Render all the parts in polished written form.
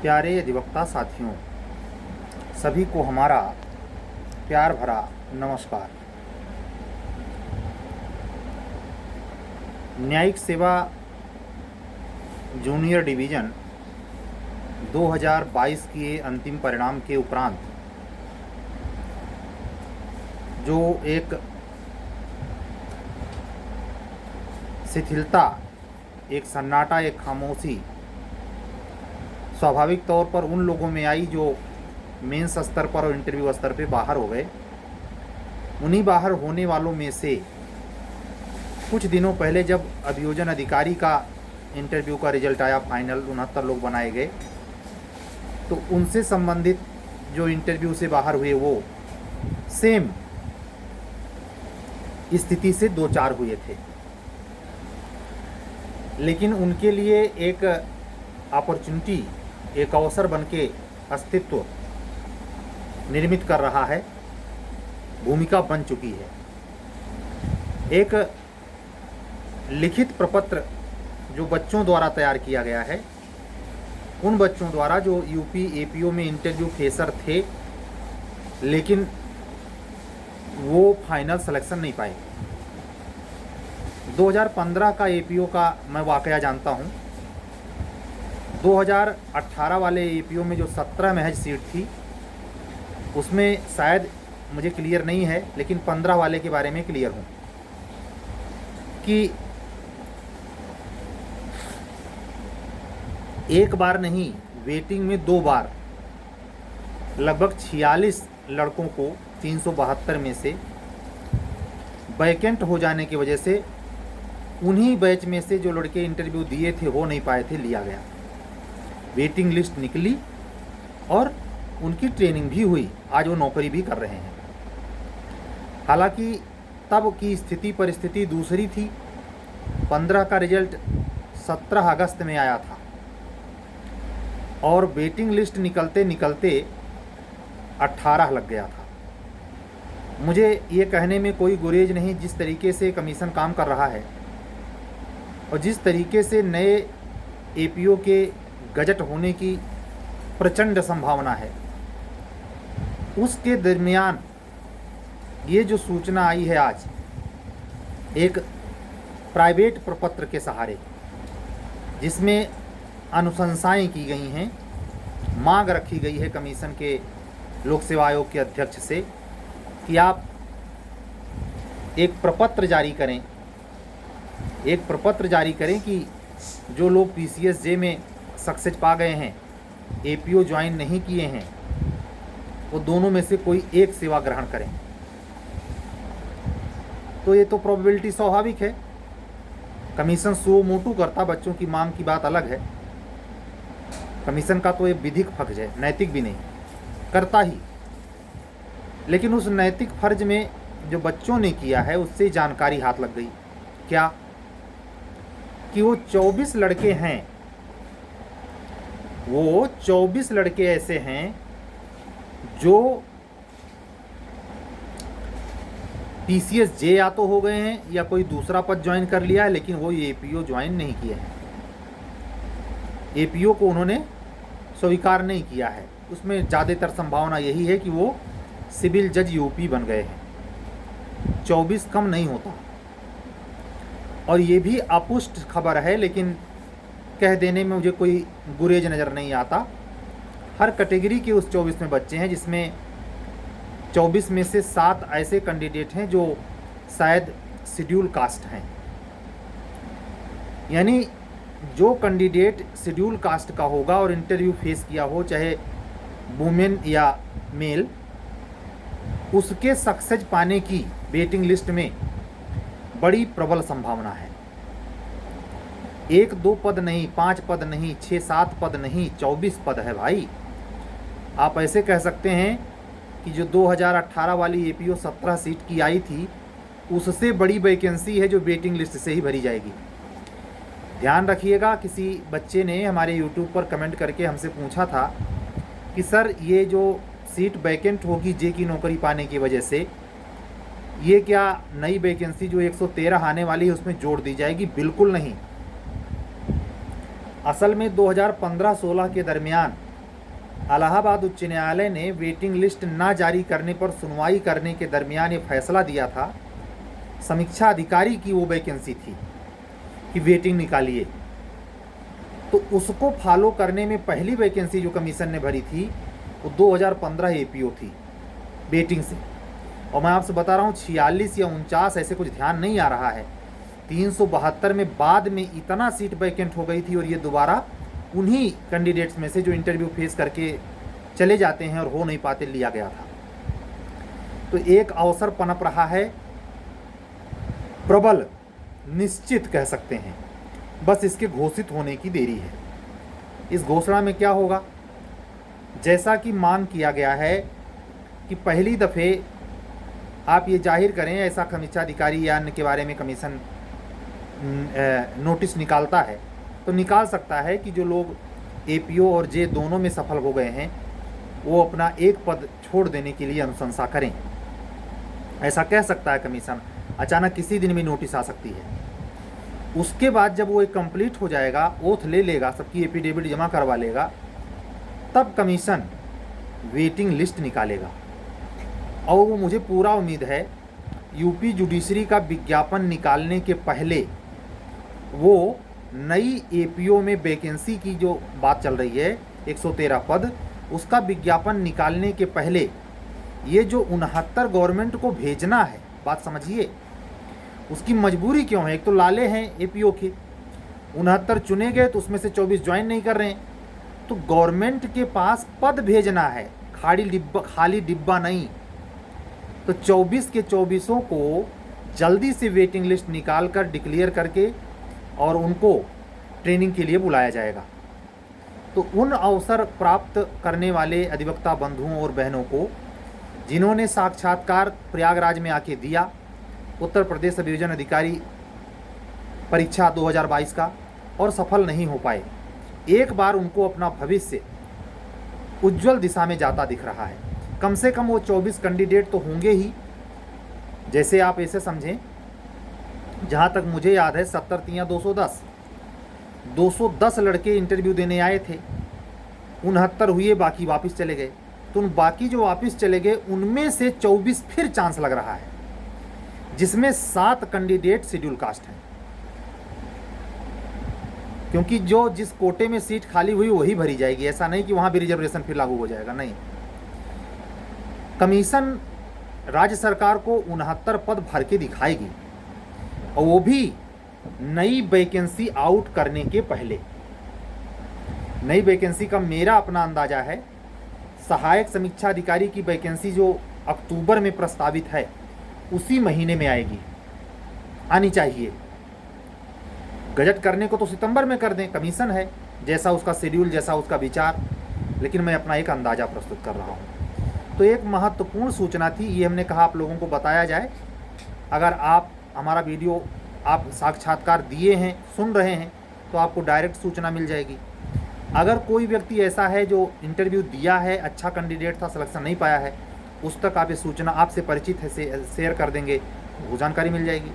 प्यारे अधिवक्ता साथियों, सभी को हमारा प्यार भरा नमस्कार। न्यायिक सेवा जूनियर डिवीज़न 2022 के अंतिम परिणाम के उपरांत जो एक शिथिलता, एक सन्नाटा, एक खामोशी स्वाभाविक तौर पर उन लोगों में आई जो मेंस स्तर पर और इंटरव्यू स्तर पे बाहर हो गए। उन्हीं बाहर होने वालों में से कुछ दिनों पहले जब अभियोजन अधिकारी का इंटरव्यू का रिजल्ट आया, फाइनल 69 लोग बनाए गए, तो उनसे संबंधित जो इंटरव्यू से बाहर हुए वो सेम स्थिति से दो चार हुए थे। लेकिन उनके लिए एक अपॉर्चुनिटी, एक अवसर बनके अस्तित्व निर्मित कर रहा है, भूमिका बन चुकी है। एक लिखित प्रपत्र जो बच्चों द्वारा तैयार किया गया है, उन बच्चों द्वारा जो यूपी एपीओ में इंटरव्यू फेसर थे लेकिन वो फाइनल सिलेक्शन नहीं पाए। 2015 का एपीओ का मैं वाकया जानता हूँ। 2018 वाले एपीओ में जो 17 महज सीट थी उसमें शायद मुझे क्लियर नहीं है, लेकिन 15 वाले के बारे में क्लियर हूँ कि एक बार नहीं, वेटिंग में 2 बार लगभग 46 लड़कों को 372 में से वैकेंट हो जाने की वजह से उन्हीं बैच में से जो लड़के इंटरव्यू दिए थे हो नहीं पाए थे, लिया गया। वेटिंग लिस्ट निकली और उनकी ट्रेनिंग भी हुई, आज वो नौकरी भी कर रहे हैं। हालांकि तब की स्थिति परिस्थिति दूसरी थी। 15 का रिजल्ट 17 अगस्त में आया था और वेटिंग लिस्ट निकलते निकलते 18 लग गया था। मुझे ये कहने में कोई गुरेज नहीं, जिस तरीके से कमीशन काम कर रहा है और जिस तरीके से नए एपीओ के गजट होने की प्रचंड संभावना है, उसके दरमियान ये जो सूचना आई है आज एक प्राइवेट प्रपत्र के सहारे, जिसमें अनुशंसाएं की गई हैं, मांग रखी गई है कमीशन के लोक सेवा आयोग के अध्यक्ष से कि आप एक प्रपत्र जारी करें कि जो लोग पीसीएसजे में सक्सेस पा गए हैं, एपीओ ज्वाइन नहीं किए हैं, वो दोनों में से कोई एक सेवा ग्रहण करें। तो ये तो प्रोबेबिलिटी स्वाभाविक है। कमीशन सो मोटू करता, बच्चों की मांग की बात अलग है। कमीशन का तो ये विधिक फर्ज है, नैतिक भी नहीं, करता ही। लेकिन उस नैतिक फर्ज में जो बच्चों ने किया है उससे जानकारी हाथ लग गई। क्या कि वो 24 लड़के हैं, वो 24 लड़के ऐसे हैं जो पीसीएसजे या तो हो गए हैं या कोई दूसरा पद ज्वाइन कर लिया है, लेकिन वो एपीओ ज्वाइन नहीं किए हैं। एपीओ को उन्होंने स्वीकार नहीं किया है। उसमें ज़्यादातर संभावना यही है कि वो सिविल जज यूपी बन गए हैं। 24 कम नहीं होता। और ये भी अपुष्ट खबर है, लेकिन कह देने में मुझे कोई गुरेज नज़र नहीं आता। हर कैटेगरी के उस 24 में बच्चे हैं, जिसमें 24 में से 7 ऐसे कैंडिडेट हैं जो शायद शेड्यूल कास्ट हैं। यानी जो कैंडिडेट शेड्यूल कास्ट का होगा और इंटरव्यू फेस किया हो, चाहे वुमेन या मेल, उसके सक्सेस पाने की वेटिंग लिस्ट में बड़ी प्रबल संभावना है। 1-2 पद नहीं, 5 पद नहीं, 6-7 पद नहीं, 24 पद है भाई। आप ऐसे कह सकते हैं कि जो 2018 वाली एपीओ 17 सीट की आई थी, उससे बड़ी वैकेंसी है जो वेटिंग लिस्ट से ही भरी जाएगी। ध्यान रखिएगा, किसी बच्चे ने हमारे यूट्यूब पर कमेंट करके हमसे पूछा था कि सर ये जो सीट वैकेंट होगी जे की नौकरी पाने की वजह से, ये क्या नई वैकेंसी जो 113 आने वाली है उसमें जोड़ दी जाएगी? बिल्कुल नहीं। असल में 2015-16 के दरमियान इलाहाबाद उच्च न्यायालय ने वेटिंग लिस्ट ना जारी करने पर सुनवाई करने के दरमियान ये फैसला दिया था, समीक्षा अधिकारी की वो वैकेंसी थी कि वेटिंग निकालिए, तो उसको फॉलो करने में पहली वैकेंसी जो कमीशन ने भरी थी वो 2015 एपीओ थी वेटिंग से। और मैं आपसे बता रहा हूँ 46 या 49 ऐसे कुछ ध्यान नहीं आ रहा है, 372 में बाद में इतना सीट वैकेंट हो गई थी, और ये दोबारा उन्हीं कैंडिडेट्स में से जो इंटरव्यू फेस करके चले जाते हैं और हो नहीं पाते लिया गया था। तो एक अवसर पनप रहा है, प्रबल, निश्चित कह सकते हैं, बस इसके घोषित होने की देरी है। इस घोषणा में क्या होगा, जैसा कि मांग किया गया है कि पहली दफ़े आप ये जाहिर करें, ऐसा समीक्षा अधिकारी या अन्य के बारे में कमीशन नोटिस निकालता है तो निकाल सकता है कि जो लोग एपीओ और जे दोनों में सफल हो गए हैं वो अपना एक पद छोड़ देने के लिए अनुशंसा करें, ऐसा कह सकता है कमीशन। अचानक किसी दिन भी नोटिस आ सकती है। उसके बाद जब वो एक कंप्लीट हो जाएगा, ओथ ले लेगा, सबकी एफिडेविट जमा करवा लेगा, तब कमीशन वेटिंग लिस्ट निकालेगा। और वो मुझे पूरा उम्मीद है यूपी जुडिशरी का विज्ञापन निकालने के पहले वो नई एपीओ में वैकेंसी की जो बात चल रही है 113 पद, उसका विज्ञापन निकालने के पहले ये जो 69 गवर्नमेंट को भेजना है, बात समझिए, उसकी मजबूरी क्यों है। एक तो लाले हैं एपीओ के, 69 चुने गए तो उसमें से 24 ज्वाइन नहीं कर रहे हैं, तो गवर्नमेंट के पास पद भेजना है, खाली डिब्बा नहीं। तो 24 के 24 को जल्दी से वेटिंग लिस्ट निकाल कर डिक्लेयर करके और उनको ट्रेनिंग के लिए बुलाया जाएगा। तो उन अवसर प्राप्त करने वाले अधिवक्ता बंधुओं और बहनों को जिन्होंने साक्षात्कार प्रयागराज में आके दिया, उत्तर प्रदेश अभियोजन अधिकारी परीक्षा 2022 का, और सफल नहीं हो पाए, एक बार उनको अपना भविष्य उज्जवल दिशा में जाता दिख रहा है। कम से कम वो 24 कैंडिडेट तो होंगे ही। जैसे आप ऐसे समझें, जहाँ तक मुझे याद है 70 या 210 लड़के इंटरव्यू देने आए थे, 69 हुए, बाकी वापस चले गए। तो उन बाकी जो वापस चले गए उनमें से 24 फिर चांस लग रहा है, जिसमें 7 कैंडिडेट शेड्यूल कास्ट हैं, क्योंकि जो जिस कोटे में सीट खाली हुई वही भरी जाएगी। ऐसा नहीं कि वहाँ भी रिजर्वेशन फिर लागू हो जाएगा, नहीं। कमीशन राज्य सरकार को 69 पद भर के दिखाएगी, और वो भी नई वैकेंसी आउट करने के पहले। नई वैकेंसी का मेरा अपना अंदाजा है, सहायक समीक्षा अधिकारी की वैकेंसी जो अक्टूबर में प्रस्तावित है उसी महीने में आनी चाहिए। गजट करने को तो सितंबर में कर दें, कमीशन है, जैसा उसका शेड्यूल, जैसा उसका विचार, लेकिन मैं अपना एक अंदाज़ा प्रस्तुत कर रहा हूँ। तो एक महत्वपूर्ण सूचना थी, ये हमने कहा आप लोगों को बताया जाए। अगर आप हमारा वीडियो आप साक्षात्कार दिए हैं, सुन रहे हैं, तो आपको डायरेक्ट सूचना मिल जाएगी। अगर कोई व्यक्ति ऐसा है जो इंटरव्यू दिया है, अच्छा कैंडिडेट था, सिलेक्शन नहीं पाया है, उस तक आप ये सूचना, आपसे परिचित है, से शेयर कर देंगे, वो जानकारी मिल जाएगी।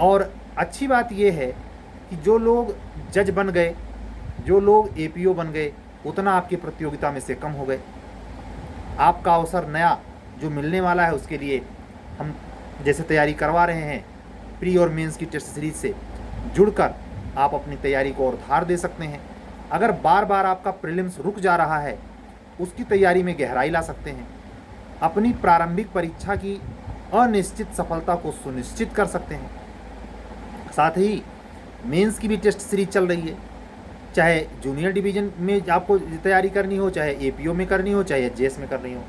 और अच्छी बात ये है कि जो लोग जज बन गए, जो लोग एपीओ बन गए, उतना आपकी प्रतियोगिता में से कम हो गए। आपका अवसर नया जो मिलने वाला है, उसके लिए हम जैसे तैयारी करवा रहे हैं, प्री और मेंस की टेस्ट सीरीज से जुड़कर आप अपनी तैयारी को और धार दे सकते हैं। अगर बार बार आपका प्रीलिम्स रुक जा रहा है, उसकी तैयारी में गहराई ला सकते हैं। अपनी प्रारंभिक परीक्षा की अनिश्चित सफलता को सुनिश्चित कर सकते हैं। साथ ही मेंस की भी टेस्ट सीरीज चल रही है, चाहे जूनियर डिवीज़न में आपको तैयारी करनी हो, चाहे एपीओ में करनी हो, चाहे जेएस में करनी हो।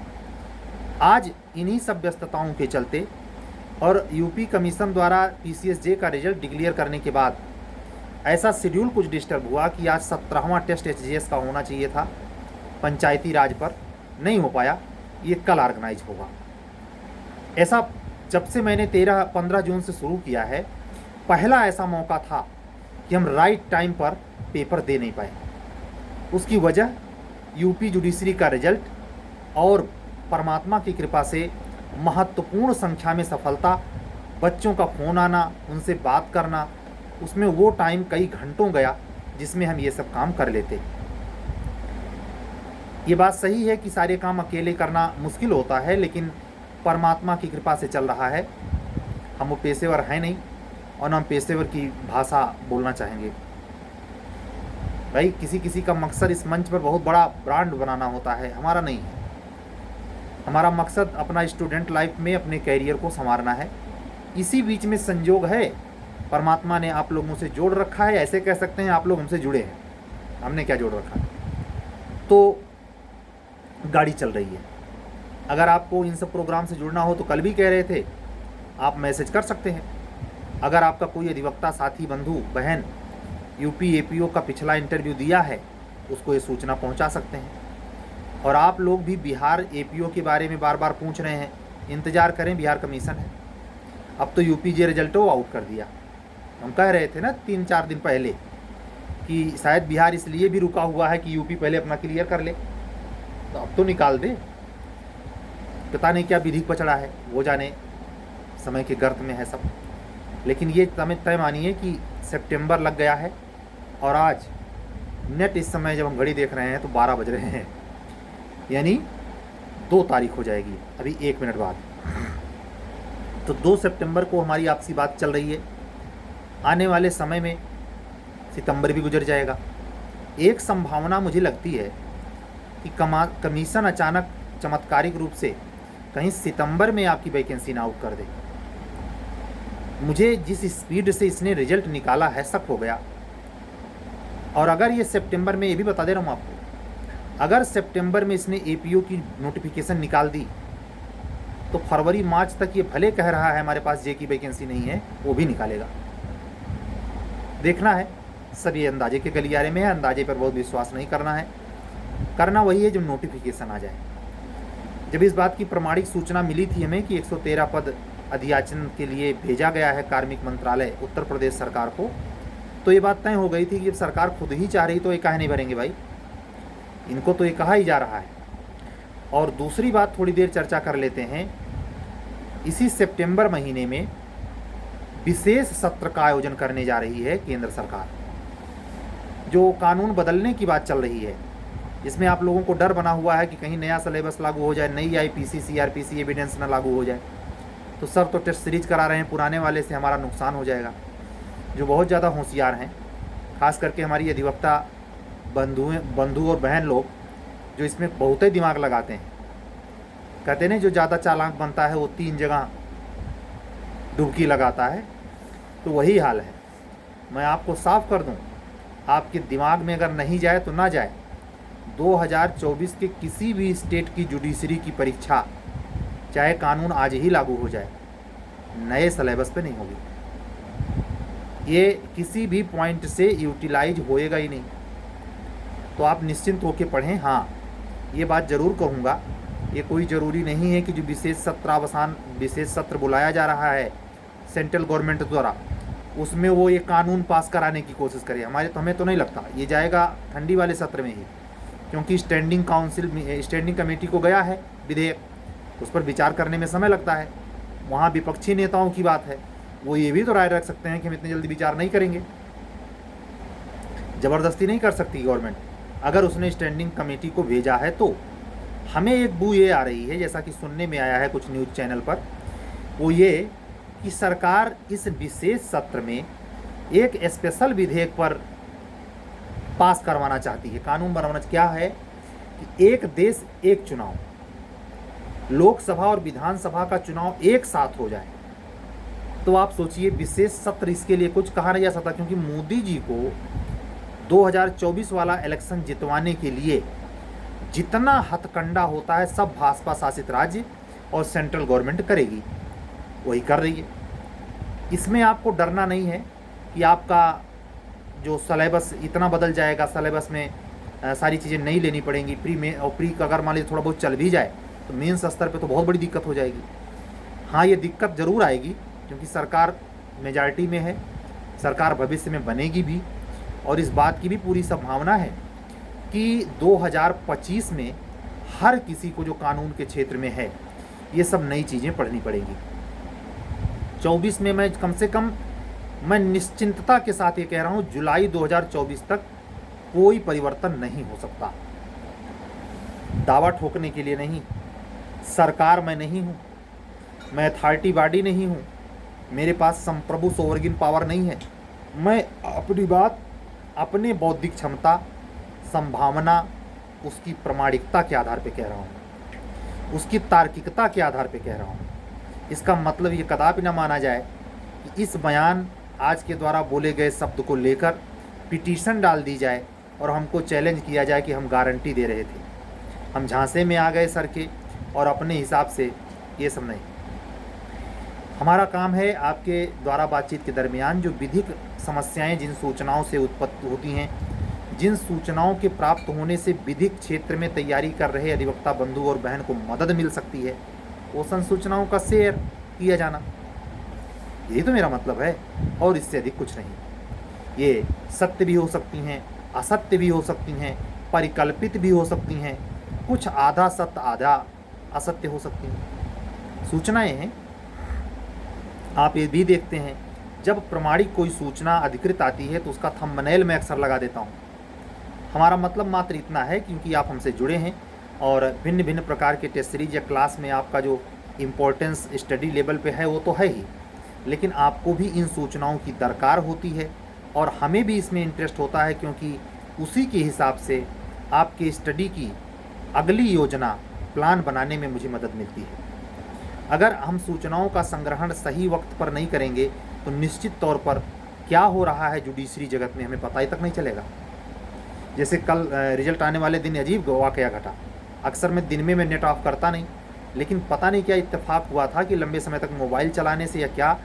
आज इन्हीं सब व्यस्तताओं के चलते और यूपी कमीशन द्वारा पीसीएसजे का रिजल्ट डिक्लेयर करने के बाद ऐसा शेड्यूल कुछ डिस्टर्ब हुआ कि आज 17वां टेस्ट एचजीएस का होना चाहिए था, पंचायती राज पर नहीं हो पाया, ये कल ऑर्गेनाइज होगा। ऐसा जब से मैंने 15 जून से शुरू किया है, पहला ऐसा मौका था कि हम राइट टाइम पर पेपर दे नहीं पाए। उसकी वजह यूपी जुडिशरी का रिजल्ट और परमात्मा की कृपा से महत्वपूर्ण संख्या में सफलता, बच्चों का फ़ोन आना, उनसे बात करना, उसमें वो टाइम कई घंटों गया जिसमें हम ये सब काम कर लेते। ये बात सही है कि सारे काम अकेले करना मुश्किल होता है, लेकिन परमात्मा की कृपा से चल रहा है। हम वो पेशेवर हैं नहीं और न हम पेशेवर की भाषा बोलना चाहेंगे। भाई किसी किसी का मकसद इस मंच पर बहुत बड़ा ब्रांड बनाना होता है, हमारा नहीं है। हमारा मकसद अपना स्टूडेंट लाइफ में अपने कैरियर को संवारना है। इसी बीच में संयोग है, परमात्मा ने आप लोगों से जोड़ रखा है, ऐसे कह सकते हैं आप लोग हमसे जुड़े हैं। हमने क्या जोड़ रखा है? तो गाड़ी चल रही है। अगर आपको इन सब प्रोग्राम से जुड़ना हो तो कल भी कह रहे थे, आप मैसेज कर सकते हैं। अगर आपका कोई अधिवक्ता साथी बंधु बहन यूपी एपीओ का पिछला इंटरव्यू दिया है, उसको ये सूचना पहुंचा सकते हैं। और आप लोग भी बिहार एपीओ के बारे में बार बार पूछ रहे हैं, इंतज़ार करें, बिहार कमीशन है। अब तो यूपी जे रिजल्ट वो आउट कर दिया। हम कह रहे थे ना 3-4 दिन पहले कि शायद बिहार इसलिए भी रुका हुआ है कि यूपी पहले अपना क्लियर कर ले, तो अब तो निकाल दे। पता नहीं क्या विधि पचड़ा है, वो जाने, समय के गर्त में है सब। लेकिन ये तय मानिए कि सितंबर लग गया है और आज नेट इस समय जब हम घड़ी देख रहे हैं तो 12 बज रहे हैं, यानी 2 तारीख हो जाएगी अभी 1 मिनट बाद। तो 2 सितंबर को हमारी आपसी बात चल रही है। आने वाले समय में सितंबर भी गुजर जाएगा। एक संभावना मुझे लगती है कि कमीशन अचानक चमत्कारिक रूप से कहीं सितंबर में आपकी वैकेंसी ना आउट कर दे। मुझे जिस स्पीड से इसने रिजल्ट निकाला है शक हो गया। और अगर ये सितंबर में, ये भी बता दे रहा हूँ आपको, अगर सितंबर में इसने एपीओ की नोटिफिकेशन निकाल दी तो फरवरी मार्च तक ये भले कह रहा है हमारे पास जे की वैकेंसी नहीं है, वो भी निकालेगा। देखना है, सब ये अंदाजे के गलियारे में है। अंदाजे पर बहुत विश्वास नहीं करना है, करना वही है जो नोटिफिकेशन आ जाए। जब इस बात की प्रमाणिक सूचना मिली थी हमें कि 113 पद अधियाचन के लिए भेजा गया है कार्मिक मंत्रालय उत्तर प्रदेश सरकार को, तो ये बात तय हो गई थी कि जब सरकार खुद ही चाह रही तो ये काहे नहीं भरेंगे भाई, इनको तो ये कहा ही जा रहा है। और दूसरी बात थोड़ी देर चर्चा कर लेते हैं। इसी सितंबर महीने में विशेष सत्र का आयोजन करने जा रही है केंद्र सरकार। जो कानून बदलने की बात चल रही है, जिसमें आप लोगों को डर बना हुआ है कि कहीं नया सिलेबस लागू हो जाए, नई आईपीसी सीआरपीसी एविडेंस न लागू हो जाए, तो सर तो टेस्ट सीरीज करा रहे हैं, पुराने वाले से हमारा नुकसान हो जाएगा। जो बहुत ज़्यादा होशियार हैं, खास करके हमारी अधिवक्ता बंधु और बहन लोग, जो इसमें बहुत ही दिमाग लगाते हैं। कहते हैं जो ज़्यादा चालाक बनता है वो 3 जगह डुबकी लगाता है, तो वही हाल है। मैं आपको साफ कर दूं, आपके दिमाग में अगर नहीं जाए तो ना जाए। 2024 के किसी भी स्टेट की जुडिशरी की परीक्षा, चाहे कानून आज ही लागू हो जाए, नए सिलेबस पे नहीं होगी। ये किसी भी पॉइंट से यूटिलाइज होएगा ही नहीं। तो आप निश्चिंत होकर पढ़ें। हाँ, ये बात ज़रूर कहूँगा, ये कोई ज़रूरी नहीं है कि जो विशेष सत्र बुलाया जा रहा है सेंट्रल गवर्नमेंट द्वारा, उसमें वो ये कानून पास कराने की कोशिश करे। हमें तो नहीं लगता ये जाएगा ठंडी वाले सत्र में ही, क्योंकि स्टैंडिंग कमेटी को गया है विधेयक, उस पर विचार करने में समय लगता है। वहाँ विपक्षी नेताओं की बात है, वो ये भी तो राय रख सकते हैं कि हम इतनी जल्दी विचार नहीं करेंगे। ज़बरदस्ती नहीं कर सकती गवर्नमेंट। अगर उसने स्टैंडिंग कमेटी को भेजा है तो हमें एक बू ये आ रही है, जैसा कि सुनने में आया है कुछ न्यूज़ चैनल पर, वो ये कि सरकार इस विशेष सत्र में एक स्पेशल विधेयक पर पास करवाना चाहती है, कानून बनाना। क्या है कि एक देश एक चुनाव, लोकसभा और विधानसभा का चुनाव एक साथ हो जाए। तो आप सोचिए, विशेष सत्र इसके लिए कुछ कहा नहीं जा सकता, क्योंकि मोदी जी को 2024 वाला इलेक्शन जितवाने के लिए जितना हथकंडा होता है सब भाजपा शासित राज्य और सेंट्रल गवर्नमेंट करेगी, वही कर रही है। इसमें आपको डरना नहीं है कि आपका जो सिलेबस इतना बदल जाएगा, सिलेबस में सारी चीज़ें नहीं लेनी पड़ेंगी। प्री का अगर मान लीजिए थोड़ा बहुत चल भी जाए तो मेंस स्तर पे तो बहुत बड़ी दिक्कत हो जाएगी। हाँ, ये दिक्कत ज़रूर आएगी, क्योंकि सरकार मेजॉरिटी में है, सरकार भविष्य में बनेगी भी, और इस बात की भी पूरी संभावना है कि 2025 में हर किसी को जो कानून के क्षेत्र में है ये सब नई चीज़ें पढ़नी पड़ेंगी। 24 में मैं कम से कम निश्चिंतता के साथ ये कह रहा हूँ, जुलाई 2024 तक कोई परिवर्तन नहीं हो सकता। दावा ठोकने के लिए नहीं। सरकार मैं नहीं हूँ, मैं अथॉरिटी बॉडी नहीं हूँ, मेरे पास संप्रभु सोवरगिन पावर नहीं है। मैं अपनी बात अपने बौद्धिक क्षमता, संभावना, उसकी प्रामाणिकता के आधार पर कह रहा हूँ, उसकी तार्किकता के आधार पर कह रहा हूँ। इसका मतलब ये कदापि न माना जाए कि इस बयान आज के द्वारा बोले गए शब्द को लेकर पिटीशन डाल दी जाए और हमको चैलेंज किया जाए कि हम गारंटी दे रहे थे, हम झांसे में आ गए सर के और अपने हिसाब से। ये सब नहीं। हमारा काम है आपके द्वारा बातचीत के दरमियान जो विधिक समस्याएं जिन सूचनाओं से उत्पत्ति होती हैं, जिन सूचनाओं के प्राप्त होने से विधिक क्षेत्र में तैयारी कर रहे अधिवक्ता बंधु और बहन को मदद मिल सकती है, वो सूचनाओं का शेयर किया जाना, यही तो मेरा मतलब है, और इससे अधिक कुछ नहीं। ये सत्य भी हो सकती हैं, असत्य भी हो सकती हैं, परिकल्पित भी हो सकती हैं, कुछ आधा सत्य आधा असत्य हो सकती हैं। सूचनाएं हैं। आप ये भी देखते हैं जब प्रमाणिक कोई सूचना अधिकृत आती है तो उसका थंबनेल मैं अक्सर लगा देता हूँ। हमारा मतलब मात्र इतना है क्योंकि आप हमसे जुड़े हैं और भिन्न भिन्न प्रकार के टेस्ट सीरीज या क्लास में आपका जो इम्पोर्टेंस स्टडी लेवल पे है वो तो है ही, लेकिन आपको भी इन सूचनाओं की दरकार होती है और हमें भी इसमें इंटरेस्ट होता है क्योंकि उसी के हिसाब से आपके स्टडी की अगली योजना प्लान बनाने में मुझे मदद मिलती है। अगर हम सूचनाओं का संग्रहण सही वक्त पर नहीं करेंगे तो निश्चित तौर पर क्या हो रहा है जुडिशरी जगत में हमें पता ही तक नहीं चलेगा। जैसे कल रिजल्ट आने वाले दिन अजीब वाकया घटा। अक्सर मैं दिन में नेट ऑफ करता नहीं, लेकिन पता नहीं क्या इत्तेफाक हुआ था कि लंबे समय तक मोबाइल चलाने से या क्या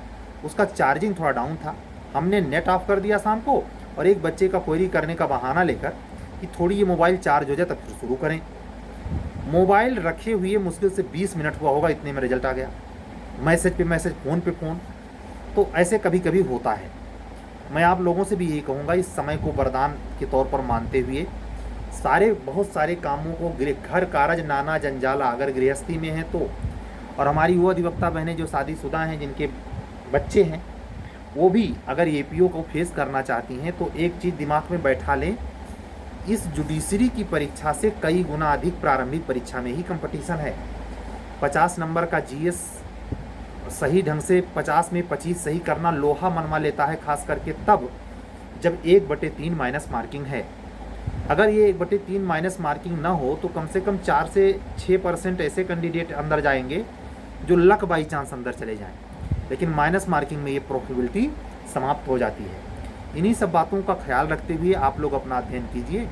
उसका चार्जिंग थोड़ा डाउन था। हमने नेट ऑफ कर दिया शाम को और एक बच्चे का क्वेरी करने का बहाना लेकर कि थोड़ी ये मोबाइल चार्ज हो जाए तब फिर शुरू करें। मोबाइल रखे हुए मुश्किल से 20 मिनट हुआ होगा, इतने में रिजल्ट आ गया। मैसेज पे मैसेज, फ़ोन पे फ़ोन। तो ऐसे कभी कभी होता है। मैं आप लोगों से भी यही कहूँगा, इस समय को वरदान के तौर पर मानते हुए बहुत सारे कामों को, घर कारज नाना जंजाला अगर गृहस्थी में है तो, और हमारी वो अधिवक्ता बहनें जो शादीशुदा हैं जिनके बच्चे हैं वो भी अगर एपीओ को फेस करना चाहती हैं तो एक चीज़ दिमाग में बैठा लें, इस जुडिशरी की परीक्षा से कई गुना अधिक प्रारंभिक परीक्षा में ही कंपटीशन है। 50 नंबर का जीएस सही ढंग से 50 में 25 सही करना लोहा मनवा लेता है, खास करके तब जब 1/3 माइनस मार्किंग है। अगर ये 1/3 माइनस मार्किंग ना हो तो कम से कम 4 से 6% ऐसे कैंडिडेट अंदर जाएंगे जो लक बाई चांस अंदर चले जाएं, लेकिन माइनस मार्किंग में ये प्रोबेबिलिटी समाप्त हो जाती है। इन्हीं सब बातों का ख्याल रखते हुए आप लोग अपना अध्ययन कीजिए।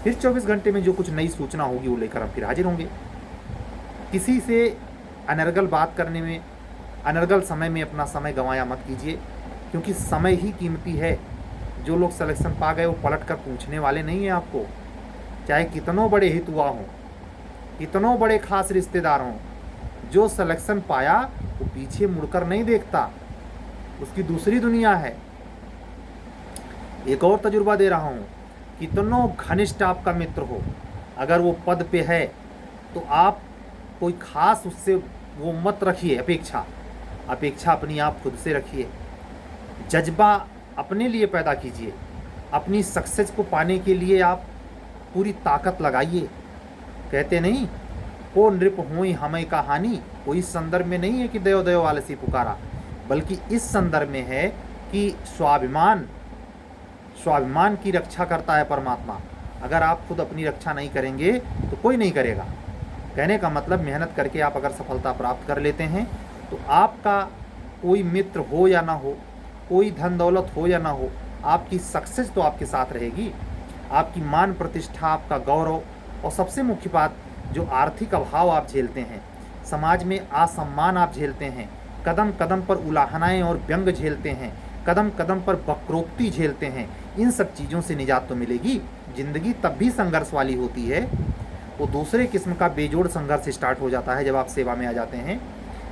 फिर 24 घंटे में जो कुछ नई सूचना होगी वो लेकर हम फिर हाजिर होंगे। किसी से अनर्गल बात करने में, अनर्गल समय में अपना समय गंवाया मत कीजिए, क्योंकि समय ही कीमती है। जो लोग सिलेक्शन पा गए वो पलट कर पूछने वाले नहीं हैं आपको, चाहे कितनों बड़े हितुआ हों, कितनों बड़े खास रिश्तेदार हों। जो सिलेक्शन पाया वो पीछे मुड़कर नहीं देखता, उसकी दूसरी दुनिया है। एक और तजुर्बा दे रहा हूँ, कितनों घनिष्ठ आपका मित्र हो, अगर वो पद पे है तो आप कोई खास उससे वो मत रखिए अपेक्षा अपनी आप खुद से रखिए। जज्बा अपने लिए पैदा कीजिए। अपनी सक्सेस को पाने के लिए आप पूरी ताकत लगाइए। कहते नहीं, को नृप होई हमें कहानी, कोई इस संदर्भ में नहीं है कि देव देव आलसी पुकारा, बल्कि इस संदर्भ में है कि स्वाभिमान की रक्षा करता है परमात्मा। अगर आप खुद अपनी रक्षा नहीं करेंगे तो कोई नहीं करेगा। कहने का मतलब, मेहनत करके आप अगर सफलता प्राप्त कर लेते हैं तो आपका कोई मित्र हो या ना हो, कोई धन दौलत हो या ना हो, आपकी सक्सेस तो आपके साथ रहेगी। आपकी मान प्रतिष्ठा, आपका गौरव, और सबसे मुख्य बात जो आर्थिक अभाव आप झेलते हैं, समाज में असम्मान आप झेलते हैं, कदम कदम पर उलाहनाएं और व्यंग झेलते हैं, कदम कदम पर वक्रोक्ति झेलते हैं, इन सब चीज़ों से निजात तो मिलेगी। ज़िंदगी तब भी संघर्ष वाली होती है, वो दूसरे किस्म का बेजोड़ संघर्ष स्टार्ट हो जाता है जब आप सेवा में आ जाते हैं,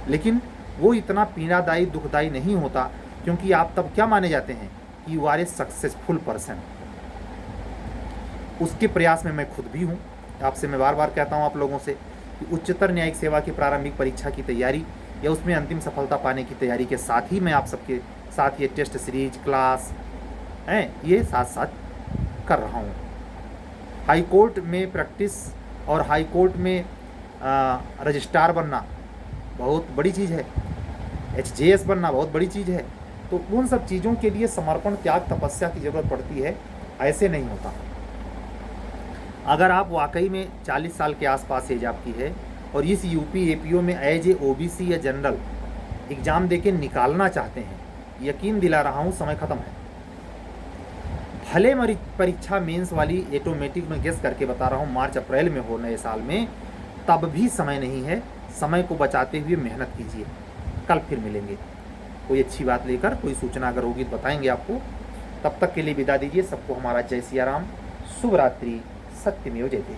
लेकिन वो इतना पीड़ादायी दुखदायी नहीं होता, क्योंकि आप तब क्या माने जाते हैं कि you are a successful person. उसके प्रयास में मैं खुद भी हूँ। आपसे मैं बार बार कहता हूँ आप लोगों से कि उच्चतर न्यायिक सेवा की प्रारंभिक परीक्षा की तैयारी या उसमें अंतिम सफलता पाने की तैयारी के साथ ही मैं आप सबके साथ ये टेस्ट सीरीज क्लास हैं ये साथ साथ कर रहा हूँ। हाई कोर्ट में प्रैक्टिस और हाई कोर्ट में रजिस्ट्रार बनना बहुत बड़ी चीज़ है, HJS बनना बहुत बड़ी चीज़ है। तो उन सब चीज़ों के लिए समर्पण, त्याग, तपस्या की ज़रूरत पड़ती है, ऐसे नहीं होता। अगर आप वाकई में 40 साल के आसपास एज आपकी है और इस यूपी APO में एज ए OBC या जनरल एग्ज़ाम देके निकालना चाहते हैं, यकीन दिला रहा हूँ समय ख़त्म है। भले मेरी परीक्षा मेंस वाली ऑटोमेटिक में गेस करके बता रहा हूँ मार्च अप्रैल में हो नए साल में, तब भी समय नहीं है। समय को बचाते हुए मेहनत कीजिए। कल फिर मिलेंगे कोई अच्छी बात लेकर, कोई सूचना अगर होगी तो बताएंगे आपको। तब तक के लिए विदा दीजिए। सबको हमारा जय सिया राम, शुभ रात्रि, सत्यमेव जयते।